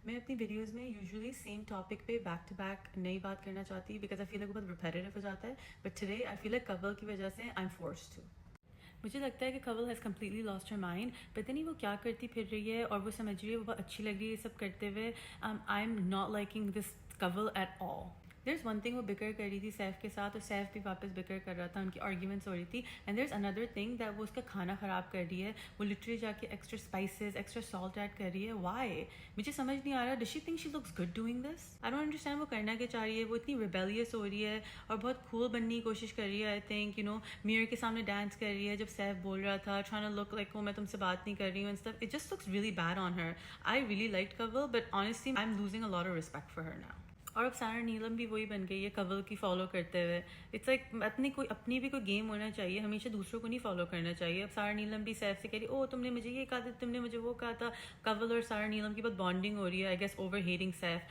میں اپنی ویڈیوز میں یوزلی سیم ٹاپک پہ بیک ٹو بیک نئی بات کرنا چاہتی ہوں بیکاز آئی فیل لائک بہت ریپیٹیو ہو جاتا ہے. But today I feel like Cole کی وجہ سے آئی ایم فورسڈ ٹو. مجھے لگتا ہے کہ Cole has completely lost her mind. پتہ نہیں وہ کیا کرتی پھر رہی ہے اور وہ سمجھ رہی ہے وہ بہت اچھی لگ رہی ہے یہ سب کرتے ہوئے. I am not liking this cool at all. There is one thing وہ بکر کر رہی تھی سیف کے ساتھ اور سیف بھی واپس بکر کر رہا تھا, ان کی آرگیومنٹس ہو رہی تھی. And there is another thing that وہ اس کا کھانا خراب کر رہی ہے, وہ لٹرلی جا کے extra spices extra salt add کر رہی ہے. وائی؟ مجھے سمجھ نہیں آ رہا. Does she think she looks good doing this? I don't understand وہ کرنا کیا چاہ رہی ہے. وہ اتنی ریبیلیس ہو رہی ہے اور بہت کول بننے کی کوشش کر رہی ہے. آئی تھنک میرر کے سامنے ڈانس کر رہی ہے جب سیف بول رہا تھا, ٹرائنگ ٹو لک لائک میں تم سے بات نہیں کر رہی ہوں and stuff. It just looks really bad on her. I really like cool but honestly I am losing a lot of respect for her now. اور اب سارا نیلم بھی وہی بن گئی ہے کول کی فالو کرتے ہوئے. اٹس لائک اپنی بھی کوئی گیم ہونا چاہیے, ہمیشہ دوسروں کو نہیں فالو کرنا چاہیے. اب سارا نیلم بھی سیف سے کہہ رہی او تم نے مجھے یہ کہا تھا, تم نے مجھے وہ کہا تھا. کول اور سارا نیلم کی بہت بانڈنگ ہو رہی ہے, I guess overheating Saif.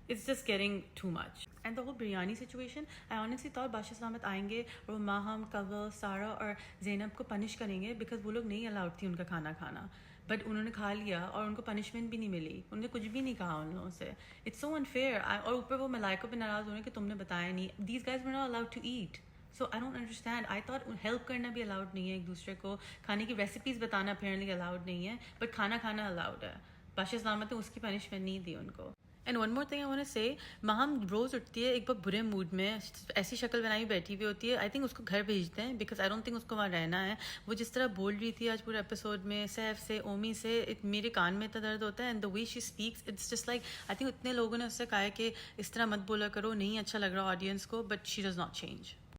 It's just getting too much. And the whole biryani situation, I honestly thought بادشاہ سلامت آئیں گے اور وہ ماہم, کول, سارا اور زینب کو پنش کریں گے بیکاز وہ لوگ نہیں الاؤڈ تھی ان کا کھانا کھانا. بٹ انہوں نے کھا لیا اور ان کو پنشمنٹ بھی نہیں ملی, انہوں نے کچھ بھی نہیں کہا ان لوگوں سے. It's so unfair. اور اوپر وہ ملائکہ پہ ناراض ہو رہے ہیں کہ تم نے بتایا نہیں. These guys were not allowed to eat. So I don't understand. I thought help کرنا بھی الاؤڈ نہیں ہے ایک دوسرے کو, کھانے کی ریسیپیز بتانا اپیرنٹلی الاؤڈ نہیں ہے, بٹ کھانا کھانا الاؤڈ ہے. بادشاہ سلامت نے اس کی پنشمنٹ نہیں دی ان کو. And one more thing I want to say, Maham روز اٹھتی ہے ایک بہت برے موڈ میں, ایسی شکل بنائی بیٹھی ہوئی ہوتی ہے. آئی تھنک اس کو گھر بھیجتے ہیں بیکاز آئی ڈونٹ تھنک اس کو وہاں رہنا ہے. وہ جس طرح بول رہی تھی آج پورے ایپیسوڈ میں سیف سے, اومی سے, میرے کان میں اتنا درد ہوتا ہے. And the way she speaks it's just like, I think اتنے لوگوں نے اس سے کہا ہے کہ اس طرح مت بولا کرو, نہیں اچھا لگ رہا آڈینس کو, but she does not change.